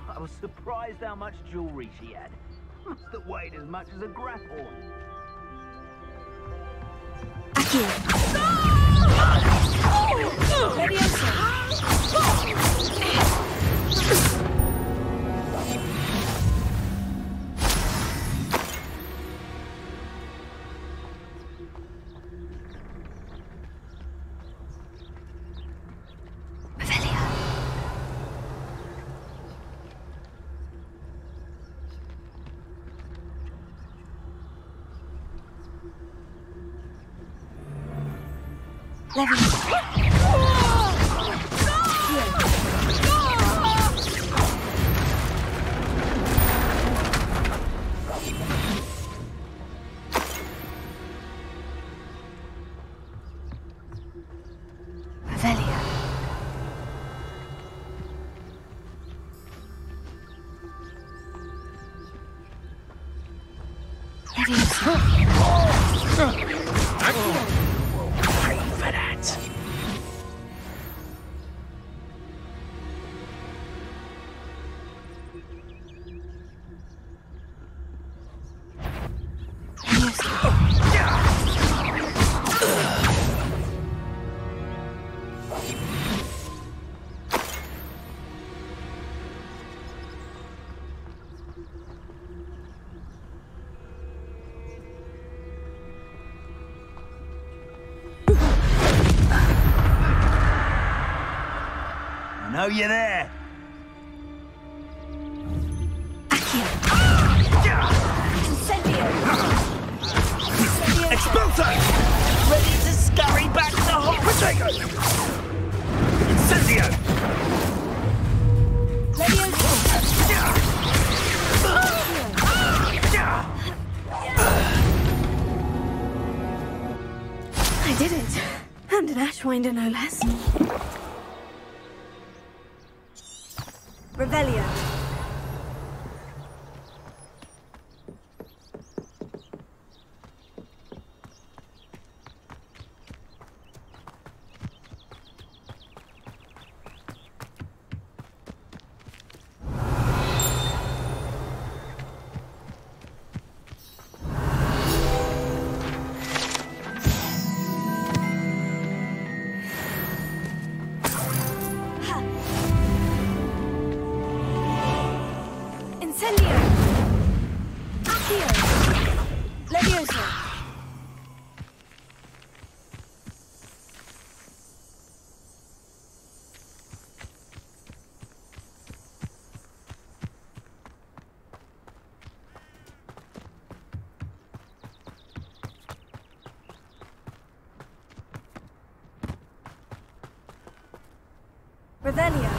I was surprised how much jewellery she had. Must have weighed as much as a grapple. I know you're there. Expulso! Ready to scurry back to Hogwarts! Incendio! I did it. Witchwinder, no less. Revelio. Revelio.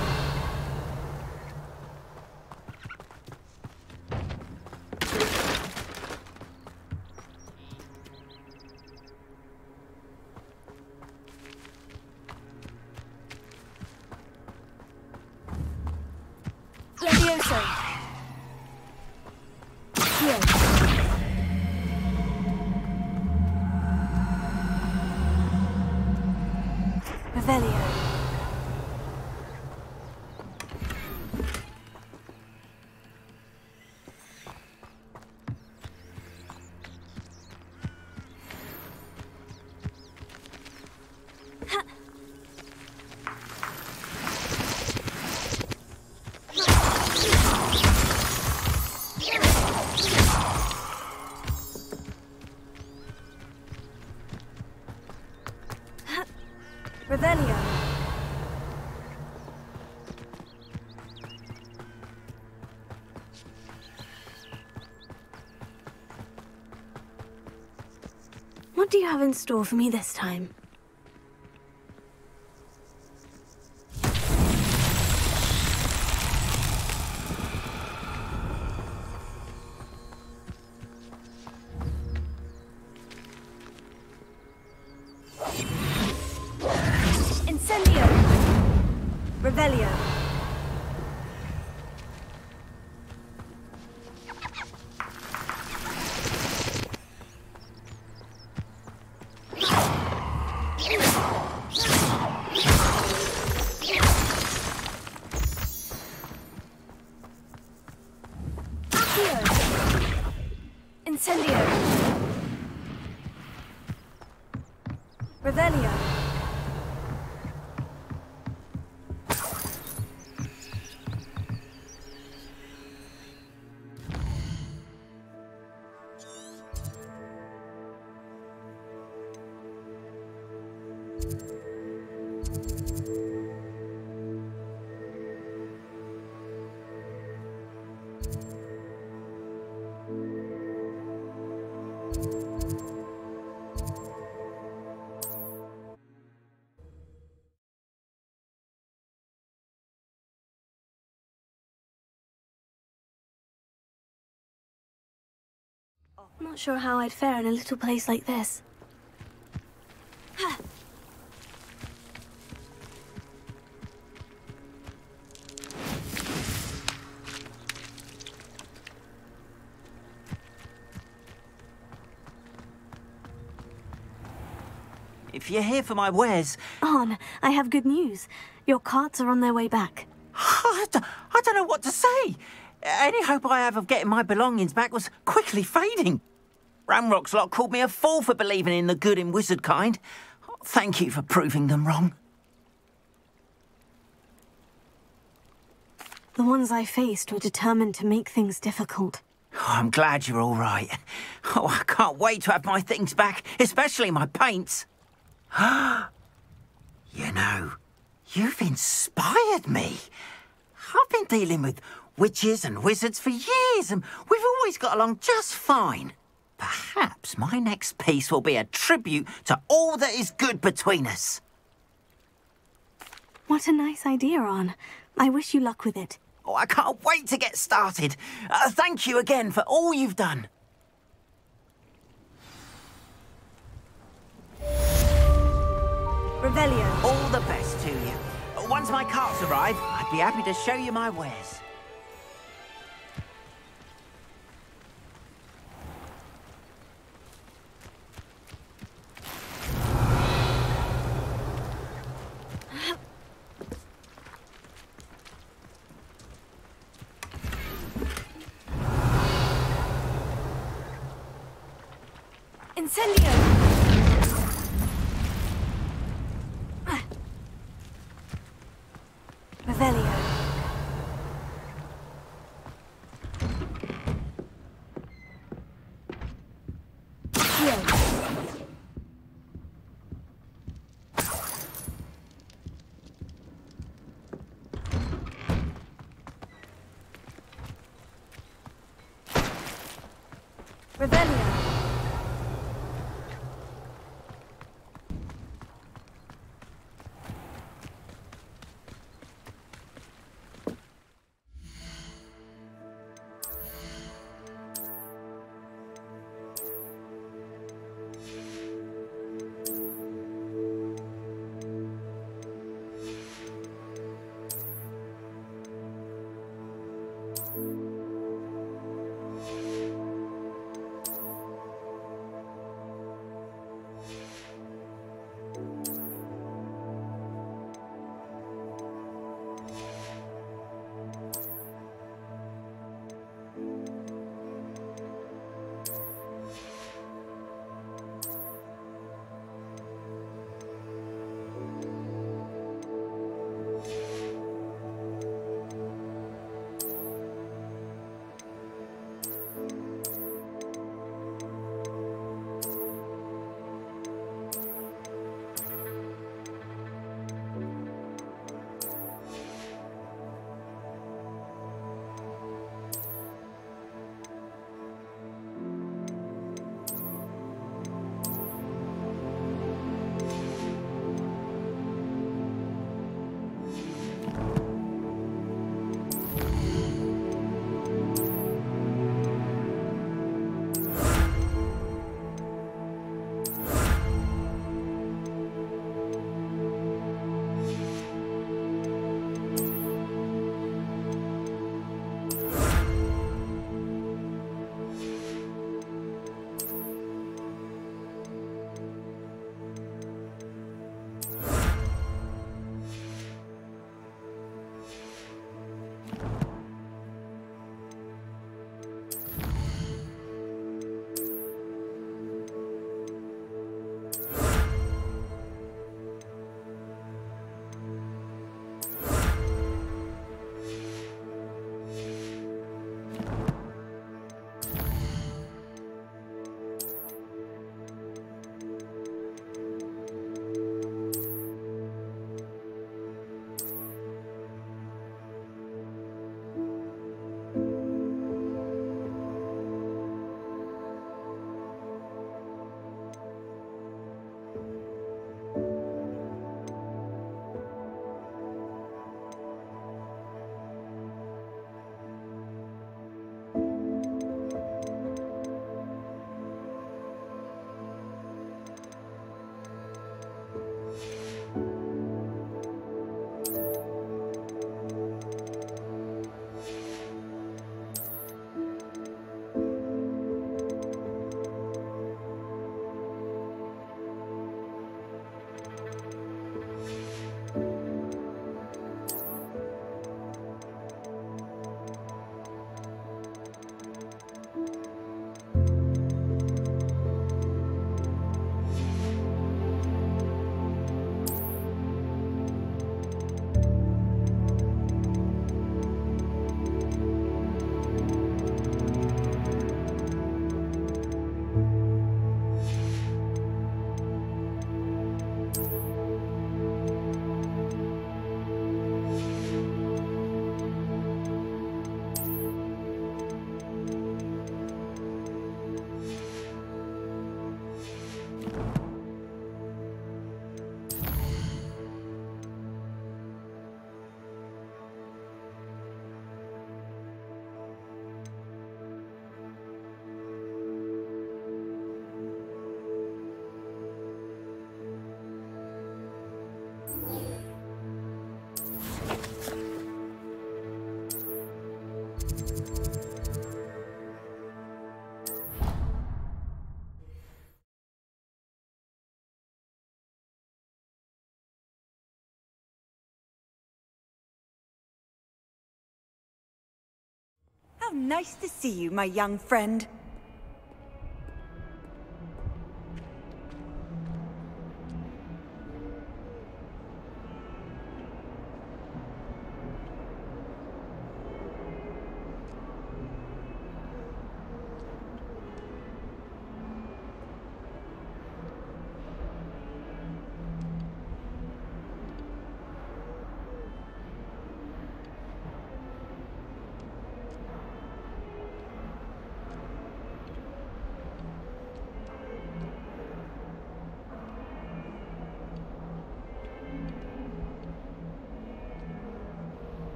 Levioso. Here. Revelio. Revelio. What do you have in store for me this time? Incendio. Revelio. Incendio. Revelio. Not sure how I'd fare in a little place like this. If you're here for my wares... Arn, I have good news. Your carts are on their way back. I don't know what to say. Any hope I have of getting my belongings back was quickly fading. Ramrock's lot called me a fool for believing in the good in wizard kind. Thank you for proving them wrong. The ones I faced were determined to make things difficult. Oh, I'm glad you're all right. Oh, I can't wait to have my things back, especially my paints. You know, you've inspired me. I've been dealing with witches and wizards for years, and we've always got along just fine. Perhaps my next piece will be a tribute to all that is good between us. What a nice idea, Arn. I wish you luck with it. Oh, I can't wait to get started. Thank you again for all you've done. Revelio. All the best to you. Once my carts arrive, I'd be happy to show you my wares. Incendio! Revelio. Revelio. nice to see you, my young friend.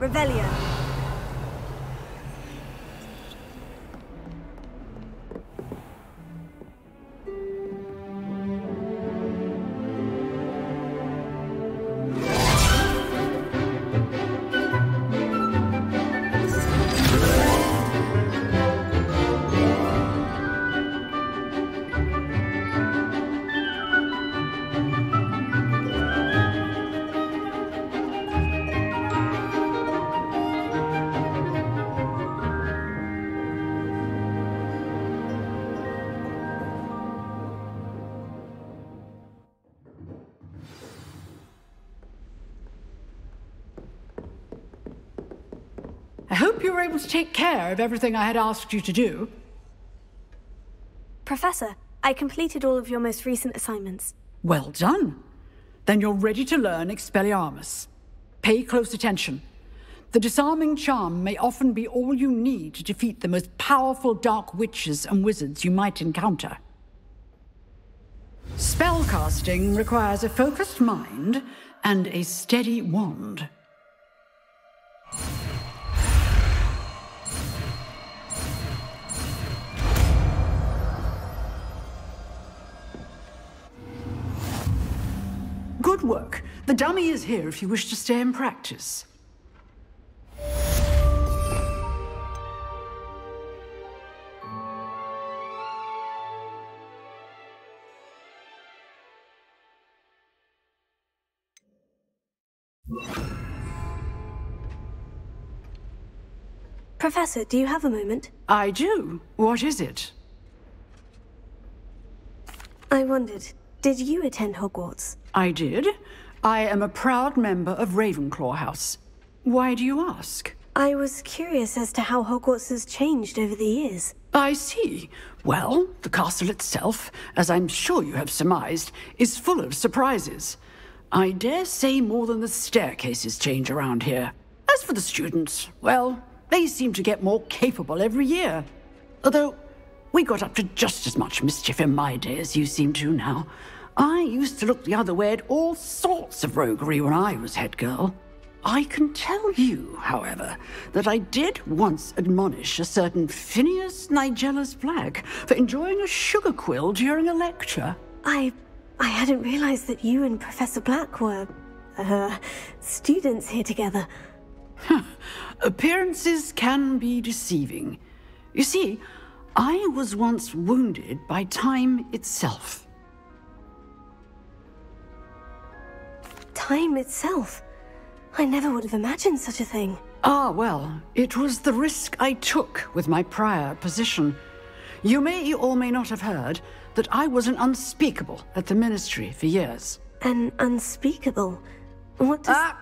Revelio. I hope you were able to take care of everything I had asked you to do. Professor, I completed all of your most recent assignments. Well done. Then you're ready to learn Expelliarmus. Pay close attention. The disarming charm may often be all you need to defeat the most powerful dark witches and wizards you might encounter. Spellcasting requires a focused mind and a steady wand. Good work. The dummy is here if you wish to stay and practice. Professor, do you have a moment? I do. What is it? I wondered, did you attend Hogwarts? I did. I am a proud member of Ravenclaw House. Why do you ask? I was curious as to how Hogwarts has changed over the years. I see. Well, the castle itself, as I'm sure you have surmised, is full of surprises. I dare say more than the staircases change around here. As for the students, well, they seem to get more capable every year. Although, we got up to just as much mischief in my day as you seem to now. I used to look the other way at all sorts of roguery when I was head girl. I can tell you, however, that I did once admonish a certain Phineas Nigella's Black for enjoying a sugar quill during a lecture. I hadn't realized that you and Professor Black were, students here together. Appearances can be deceiving. You see, I was once wounded by time itself. Time itself? I never would have imagined such a thing. Ah, well, it was the risk I took with my prior position. You may or may not have heard that I was an unspeakable at the Ministry for years. An unspeakable? What does...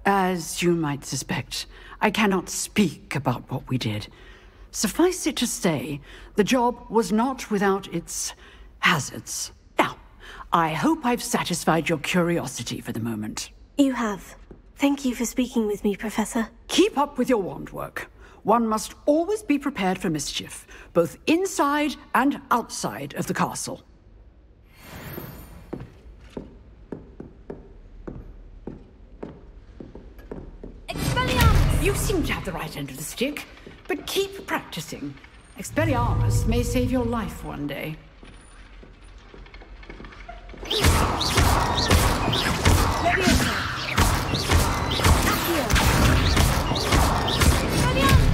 As you might suspect, I cannot speak about what we did. Suffice it to say, the job was not without its hazards. Now, I hope I've satisfied your curiosity for the moment. You have. Thank you for speaking with me, Professor. Keep up with your wand work. One must always be prepared for mischief, both inside and outside of the castle. Expelliarmus! You seem to have the right end of the stick, but keep practicing. Expelliarmus may save your life one day.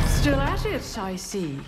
Still at it, I see.